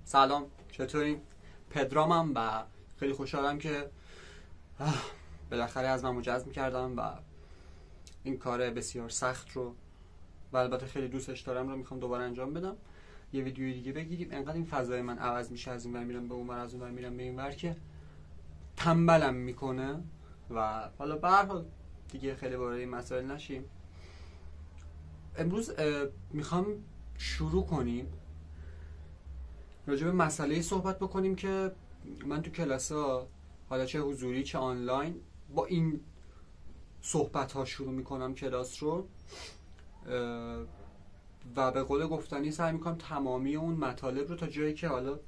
سلام، چطورین؟ پدرامم و خیلی خوشحالم که بالاخره از من جذب کردم و این کار بسیار سخت رو و البته خیلی دوستش دارم رو میخوام دوباره انجام بدم. یه ویدیوی دیگه بگیریم. انقدر این فضای من عوض میشه، از این ور میرم به اون ور، از اون ور میرم به این ور که تنبلم میکنه و حالا به هر حال دیگه خیلی وارد این مسائل نشیم. امروز میخوام شروع کنیم راجع به مسئله صحبت بکنیم که من تو کلاس‌ها حالا چه حضوری چه آنلاین با این صحبت ها شروع میکنم کلاس رو و به قول گفتنی سعی میکنم تمامی اون مطالب رو تا جایی که حالا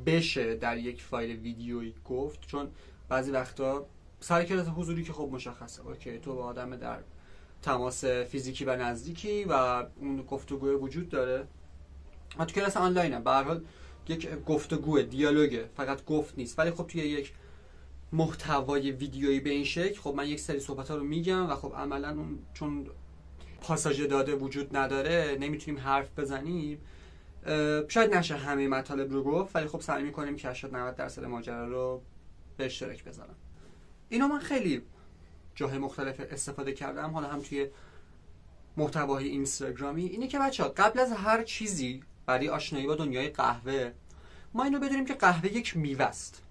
بشه در یک فایل ویدیویی گفت، چون بعضی وقتا سر کلاس حضوری که خب مشخصه اوکی تو با آدم در تماس فیزیکی و نزدیکی و اون گفتگو وجود داره. تو کلاس آنلاین هم به هر حال یک گفتگو دیالوگه، فقط گفت نیست، ولی خب توی یک محتوای ویدیویی به این شکل خب من یک سری صحبت ها رو میگم و خب عملا اون چون پاساژ داده وجود نداره نمیتونیم حرف بزنیم، شاید نشه همه مطالب رو گفت، ولی خب سعی میکنیم که 80-90% ماجرا رو به اشتراک بذارم. اینو من خیلی جاهای مختلف استفاده کردم، حالا هم توی محتوای اینستاگرامی. اینه که بچه‌ها قبل از هر چیزی برای آشنایی با دنیای قهوه ما اینو بدونیم که قهوه یک میوه است،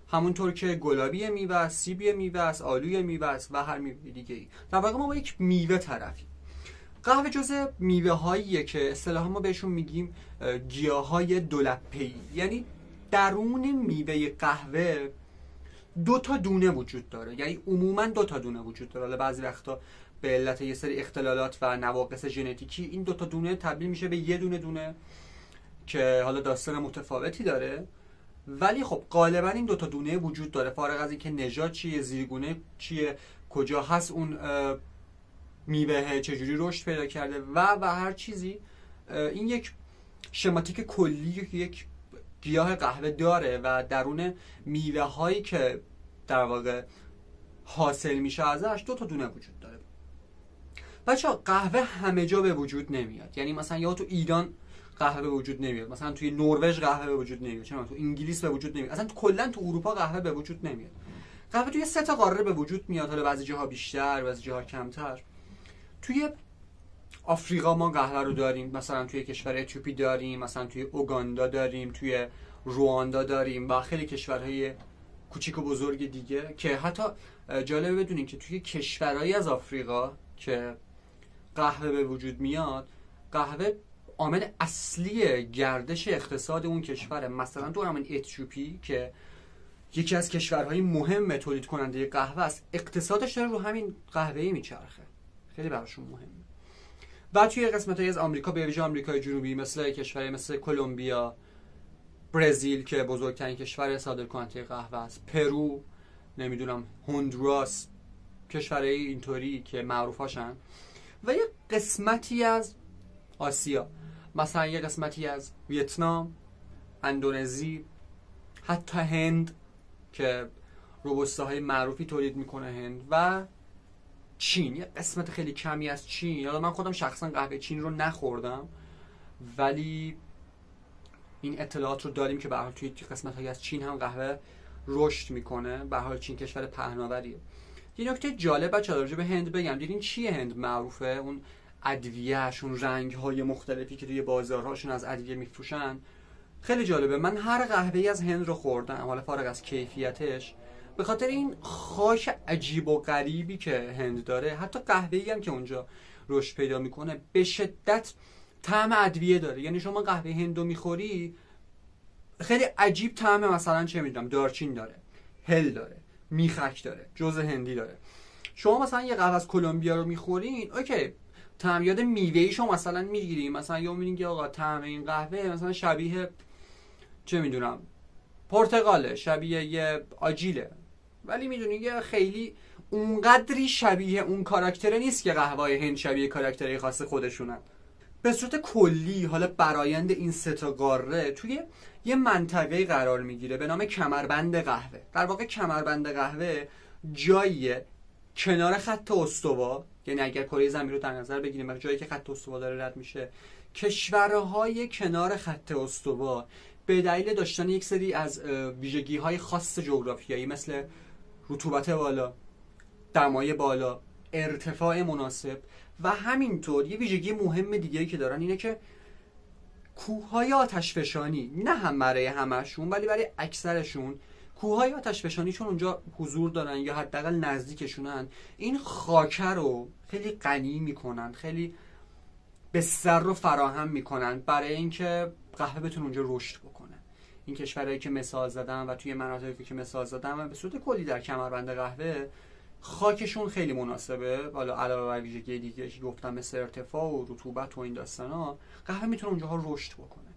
همونطور که گلابی میوه است، سیبی میوه است، آلوی میوه است و هر میوه دیگه ای. در واقع ما با یک میوه طرفیم. قهوه جزء میوه هاییه که اصطلاحا ما بهشون میگیم گیاهای دولبه‌ای، یعنی درون میوه قهوه دو تا دونه وجود داره، یعنی عموما دو تا دونه وجود داره. حالا بعضی وقتا به علت یه سری اختلالات و نواقص ژنتیکی این دو تا دونه تبدیل میشه به یه دونه که حالا داستان متفاوتی داره، ولی خب غالبا این دو تا دونه وجود داره، فارغ از اینکه نژاد چیه، زیرگونه چیه، کجا هست اون میوه، چجوری رشد پیدا کرده و هر چیزی. این یک شماتیک کلی یک گیاه قهوه داره و درون میوه هایی که در واقع حاصل میشه ازش دو تا دونه وجود داره. بچه‌ها قهوه همه جا به وجود نمیاد، یعنی مثلا یا تو ایران قهوه به وجود نمیاد، مثلا توی نروژ قهوه به وجود نمیاد، چون تو انگلیس به وجود نمیاد، اصلا کلا تو اروپا قهوه به وجود نمیاد. قهوه توی 3 تا قاره به وجود میاد، حالا بعضی جاها بیشتر بعضی جاها کمتر. توی آفریقا ما قهوه رو داریم، مثلا توی کشور اتیوپی داریم، مثلا توی اوگاندا داریم، توی رواندا داریم و خیلی کشورهای کوچیک و بزرگ دیگه که حتی جالبه بدونین که توی کشورهایی از آفریقا که قهوه به وجود میاد، قهوه عامل اصلی گردش اقتصاد اون کشوره. مثلا تو همین اتیوپی که یکی از کشورهای مهم تولید کننده قهوه است، اقتصادش داره رو همین قهوه‌ای میچرخه، خیلی براشون مهمه. و توی قسمت‌های از آمریکا، به ویژه آمریکای جنوبی، مثل کشورهای مثل کلمبیا، برزیل که بزرگترین کشور صادرکننده قهوه است، پرو، نمیدونم هندوراس، کشورهای اینطوری که معروفاشن، و یه قسمتی از آسیا، مثلا یه قسمتی از ویتنام، اندونزی، حتی هند که روبوستاهای معروفی تولید میکنه هند، و چین، یه قسمت خیلی کمی از چین. حالا من خودم شخصا قهوه چین رو نخوردم، ولی این اطلاعات رو داریم که به هر حال توی قسمت‌های از چین هم قهوه رشد میکنه. به هر حال چین کشور پهناوریه. یه نکته جالب بچه‌ها راجع به هند بگم، دیدین چیه هند معروفه؟ اون ادویه‌شون، رنگ‌های مختلفی که توی بازارهاشون از ادویه میفروشن خیلی جالبه. من هر قهوه‌ای از هند رو خوردم، حالا فارغ از کیفیتش، به خاطر این خاک عجیب و غریبی که هند داره. حتی قهوه‌ای هم که اونجا رشد پیدا میکنه به شدت طعم ادویه داره، یعنی شما قهوه هندو میخوری خیلی عجیب طعم، مثلا چه میدونم دارچین داره، هل داره، میخک داره، جوز هندی داره. شما مثلا یه قهوه از کلمبیا رو میخورین، اوکی طعم یاد میوه‌ایشو مثلا میگیریم، مثلا یا میبینین که آقا طعم این قهوه مثلا شبیه چه میدونم پرتقاله، شبیه یه آجیله، ولی میدونی که خیلی اونقدری شبیه اون کاراکتره نیست که قهوه‌های هند شبیه کاراکترهای خاص خودشونن. به صورت کلی حالا برآیند این 3 تا قاره توی یه منطقه قرار میگیره به نام کمربند قهوه. در واقع کمربند قهوه جاییه کنار خط استوا، یعنی اگر کره زمین رو در نظر بگیریم، جایی که خط استوا داره رد میشه کشورهای کنار خط استوا به دلیل داشتن یک سری از ویژگی‌های خاص جغرافیایی مثل رطوبت بالا، دمای بالا، ارتفاع مناسب و همینطور یه ویژگی مهم دیگه‌ای که دارن اینه که کوههای آتشفشانی، نه هم برای همشون ولی برای اکثرشون، کوههای آتشفشانی چون اونجا حضور دارن یا حداقل نزدیکشونن، این خاکه رو خیلی غنی میکنن، خیلی بستر رو فراهم میکنن برای اینکه قهوه بتونه اونجا رشد بکنه. این کشورهایی که مثال زدم و توی مناطقی که مثال زدم و به صورت کلی در کمربند قهوه خاکشون خیلی مناسبه. حالا علاوه بر ویژگی دیگه که گفتم مثل ارتفاع و رطوبت و این داستانا، قهوه میتونه اونجاها رشد بکنه.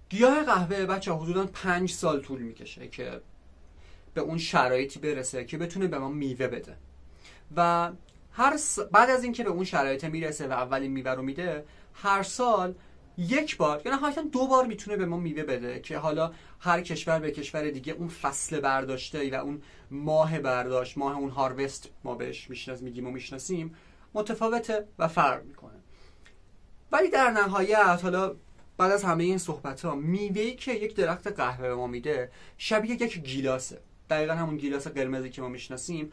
گیاه قهوه بچه‌ها حدوداً 5 سال طول میکشه که به اون شرایطی برسه که بتونه به ما میوه بده و بعد از اینکه به اون شرایط میرسه و اولین میوه رو میده، هر سال یک بار یا نهایتاً 2 بار میتونه به ما میوه بده که حالا هر کشور به کشور دیگه اون فصل برداشته و اون ماه برداشت، ماه اون هاروست ما بهش میشناسیم متفاوته و فرق میکنه. ولی در نهایت حالا بعد از همه این صحبت‌ها، میوه‌ای که یک درخت قهوه به ما میده شبیه یک گیلاسه، دقیقاً همون گیلاس قرمزی که ما میشناسیم.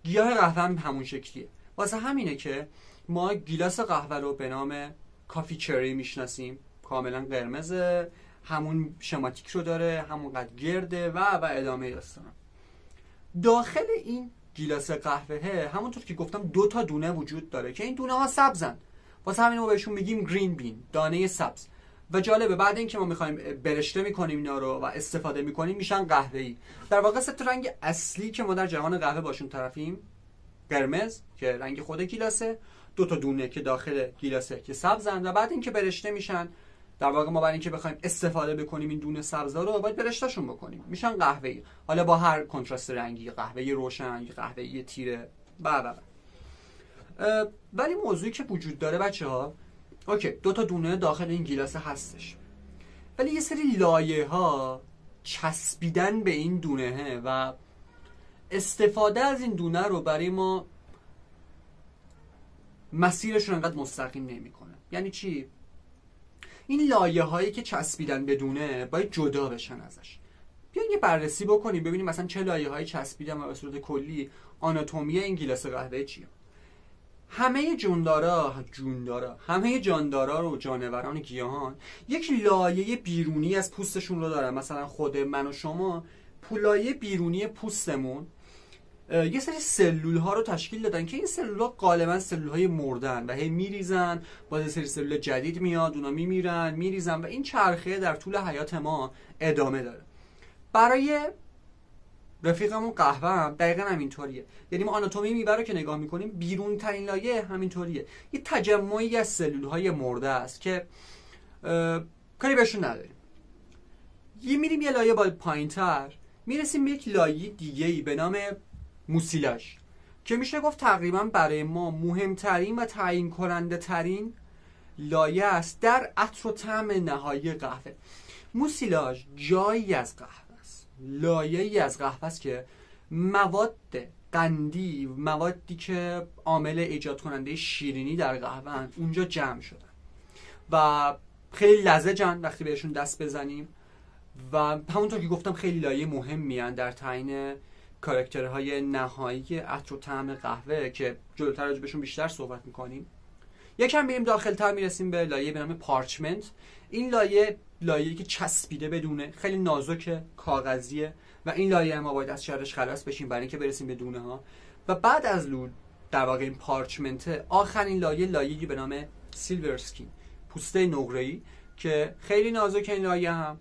گیاه قهوه هم همون شکلیه. واسه همینه که ما گیلاس قهوه رو به نام کافی چری میشناسیم، کاملا قرمزه، همون شماتیک رو داره، همونقدر گرده و ادامه داستان. داخل این گیلاس قهوه همونطور که گفتم 2 تا دونه وجود داره که این دونه ها سبزن، واسه همین ما بهشون میگیم گرین بین، دانه سبز. و جالبه بعد اینکه ما میخوایم برشته میکنیم اینا رو و استفاده میکنیم میشن قهوه‌ای. در واقع 3 رنگ اصلی که ما در جهان قهوه باشون طرفیم: قرمز که رنگ خود گیلاسه، 2 تا دونه که داخل گیلاسه که سبزن، و بعد اینکه برشته میشن در واقع ما برای اینکه بخوایم استفاده بکنیم این دونه سبزا رو باید برشتهشون بکنیم، میشن قهوه‌ای. حالا با هر کنتراست رنگی، قهوه‌ای روشن یا قهوه‌ای تیره و ولی موضوعی که وجود داره بچه‌ها، اوکی 2 تا دونه داخل این گیلاس هستش، ولی یه سری لایه ها چسبیدن به این دونهه و استفاده از این دونه رو برای ما مسیرشون انقدر مستقیم نمیکنه. یعنی چی؟ این لایه هایی که چسبیدن به دونه باید جدا بشن ازش. بیاین یه بررسی بکنیم ببینیم مثلا چه لایه هایی چسبیدن و به صورت کلی آناتومی این گیلاس قهوه چیه. همه جاندارا و جانوران گیاهان یک لایه بیرونی از پوستشون رو دارن. مثلا خود من و شما لایه بیرونی پوستمون یه سری سلول ها رو تشکیل دادن که این سلول ها غالبا سلول های مردن و هی میریزن، باز یه سری سلول جدید میاد، اونا میریزن و این چرخه در طول حیات ما ادامه داره. برای رفیقمون قهوه هم دقیقاً همینطوریه. یعنی ما آناتومی میوه رو که نگاه میکنیم بیرون ترین لایه همینطوریه، یه تجمعی از سلول های مرده است که کاری بهشون نداریم. میریم یه لایه با پایین‌تر میرسیم به یک لایه دیگه‌ای به نام موسیلاژ که میشه گفت تقریبا برای ما مهمترین و تعیین کننده ترین لایه است در عطر و طعم نهایی قهوه. موسیلاژ جایی از قهوه است، لایه‌ای از قهوه است که مواد قندی، موادی که عامل ایجاد کننده شیرینی در قهوه اونجا جمع شدن و خیلی لزجن وقتی بهشون دست بزنیم و همونطور که گفتم خیلی لایه مهمی هستند در تعیین کاراکترهای نهایی عطر و طعم قهوه که جلوتر راجع بهشون بیشتر صحبت میکنیم. یکم بریم داخل‌تر میرسیم به لایه به نام پارچمنت. این لایه‌ای که چسبیده بدونه، خیلی نازک، کاغذیه و این لایه ما باید از شرش خلاص بشیم برای اینکه برسیم به دونه ها. و بعد از در واقع این پارچمنت، آخرین لایه‌ای به نام سیلور اسکین، پوسته نقره‌ای که خیلی نازک. این لایه هم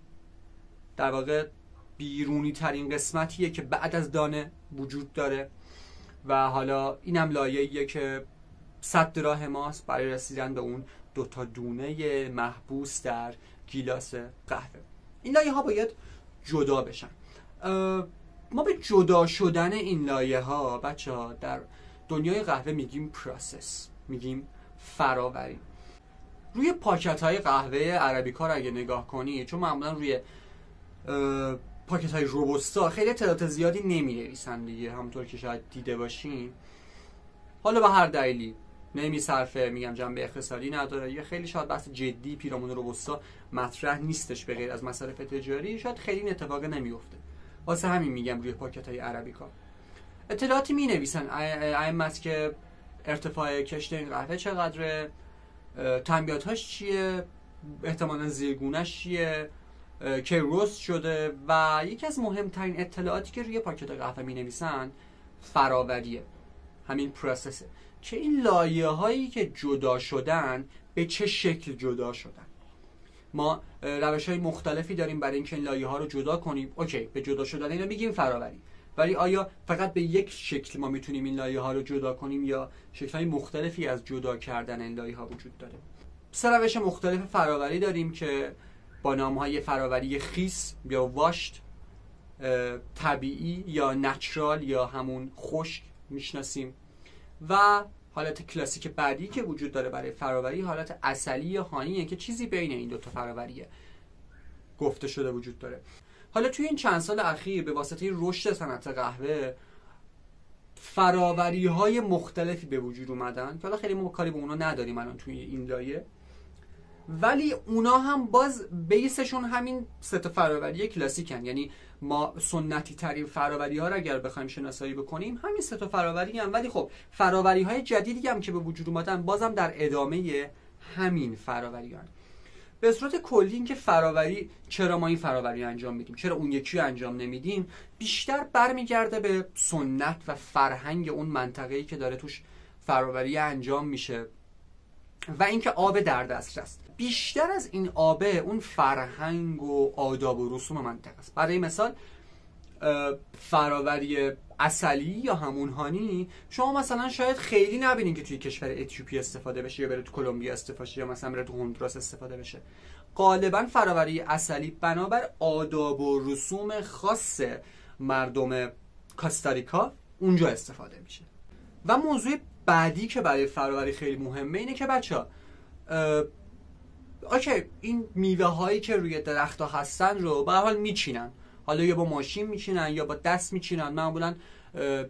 در واقع بیرونی ترین قسمتیه که بعد از دانه وجود داره و حالا اینم لایه‌ایه که صد راه ماست برای رسیدن به اون 2 تا دونه محبوس در گیلاس قهوه. این لایه ها باید جدا بشن. ما به جدا شدن این لایه ها بچه ها در دنیای قهوه میگیم پروسس، میگیم فراوری. روی پاکت های قهوه عربیکا رو اگه نگاه کنی، چون معمولا روی پاکت های روبوستا خیلی تعداد زیادی نمی نویسن دیگه، همونطور که شاید دیده باشین، حالا به هر دلیلی نمیصرفه، میگم جنبه اقتصادی نداره، یا خیلی شاید بحث جدی پیرامون روبوستا مطرح نیستش به غیر از مصارف تجاری، شاید خیلی این اتفاق نمیفته. واسه همین میگم روی پاکت‌های عربیکا اطلاعاتی مینویسن ائمه‌ات که ارتفاع کشت این قهوه چقدره، تنبیهاتش چیه، احتمالاً زیرگونه‌اش چیه، که رست شده، و یکی از مهمترین اطلاعاتی که روی پاکت قهوه مینویسن فراوریه، همین پروسسه، که این لایه هایی که جدا شدن به چه شکل جدا شدن. ما روش های مختلفی داریم برای اینکه این لایه ها رو جدا کنیم. اوکی، به جدا شدن اینا میگیم فراوری، ولی آیا فقط به یک شکل ما میتونیم این لایه ها رو جدا کنیم یا شکل های مختلفی از جدا کردن این لایه ها وجود داره؟ 3 روش مختلف فراوری داریم که با نام های فراوری خیس یا واشت، طبیعی یا نچرال یا همون خشک میشناسیم، و حالت کلاسیک بعدی که وجود داره برای فراوری حالت عسلی یا هانیه که چیزی بین این دوتا فراوریه گفته شده وجود داره. حالا توی این چند سال اخیر به واسطه رشد صنعت قهوه فراوری های مختلفی به وجود اومدن که حالا خیلی ما کاری به اونا نداریم الان توی این لایه، ولی اونا هم باز بیسشون همین 3 تا فراوری کلاسیکن. یعنی ما سنتی ترین فراوری ها رو اگر بخوایم شناسایی بکنیم همین 3 تا فراوری هم، ولی خب فراوری های جدیدی هم که به وجود اومدن بازم در ادامه همین فراوری هستن. به صورت کلی این که فراوری، چرا ما این فراوری انجام میدیم، چرا اون یکی انجام نمیدیم، بیشتر برمیگرده به سنت و فرهنگ اون منطقه‌ای که داره توش فراوری انجام میشه و اینکه آب در دسترس. بیشتر از این آبه اون فرهنگ و آداب و رسوم منطقه است. برای مثال فراوری عسلی یا همون هانی شما مثلا شاید خیلی نبینین که توی کشور اتیوپی استفاده بشه یا بره تو کلمبیا استفاده بشه یا مثلا بره تو هندوراس استفاده بشه. غالبا فراوری عسلی بنابر آداب و رسوم خاص مردم کاستاریکا اونجا استفاده میشه. و موضوع بعدی که برای فراوری خیلی مهمه اینه که بچه‌ها اوکی این میوه هایی که روی درخت ها هستن رو به هر حال میچینن، حالا یا با ماشین میچینن یا با دست میچینن. معمولا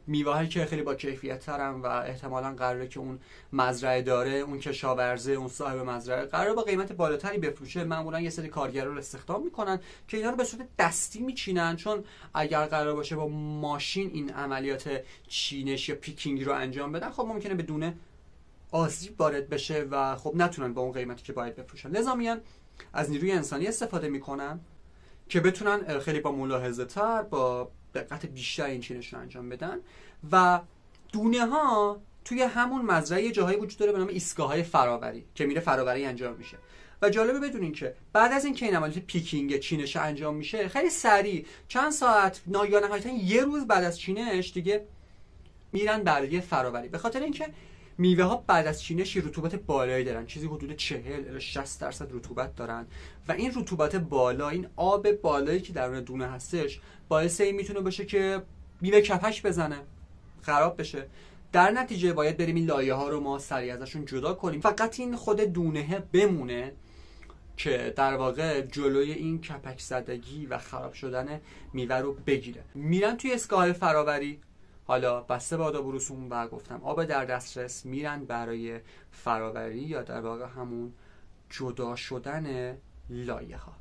میوه هایی که خیلی با کیفیت ترن و احتمالاً قراره که اون مزرعه داره، اون کشاورزه، اون صاحب مزرعه قراره با قیمت بالاتری بفروشه، معمولا یه سری کارگرا رو استخدام میکنن که اینا رو به صورت دستی میچینن، چون اگر قرار باشه با ماشین این عملیات چینش یا پیکینگ رو انجام بدن خب ممکنه بدون آسیب وارد بشه و خب نتونن با اون قیمتی که باید بفروشن. لذا میان از نیروی انسانی استفاده میکنن که بتونن خیلی با ملاحظه تر، با دقت بیشتر این چینش رو انجام بدن. و دونه ها توی همون مزرعه جاهایی وجود داره به نام ایستگاه‌های فراوری که میره فراوری انجام میشه. و جالبه بدونین که بعد از اینکه این عملیات پیکینگ چینش انجام میشه خیلی سریع چند ساعت یا نهایتا یه روز بعد از چینش دیگه میرن برای فراوری، به خاطر اینکه میوه ها بعد از چینش رطوبت بالایی دارن، چیزی حدود 40 الی 60% رطوبت دارن و این رطوبت بالا، این آب بالایی که درون دونه هستش باعث این میتونه باشه که میوه کپک بزنه، خراب بشه. در نتیجه باید بریم این لایه ها رو ما سریع ازشون جدا کنیم، فقط این خود دونه بمونه که در واقع جلوی این کپک زدگی و خراب شدن میوه رو بگیره. میرن توی ایستگاه فراوری، حالا بسته به آداب و رسوم و گفتم آب در دسترس، میرن برای فراوری یا در واقع همون جدا شدن لایه ها.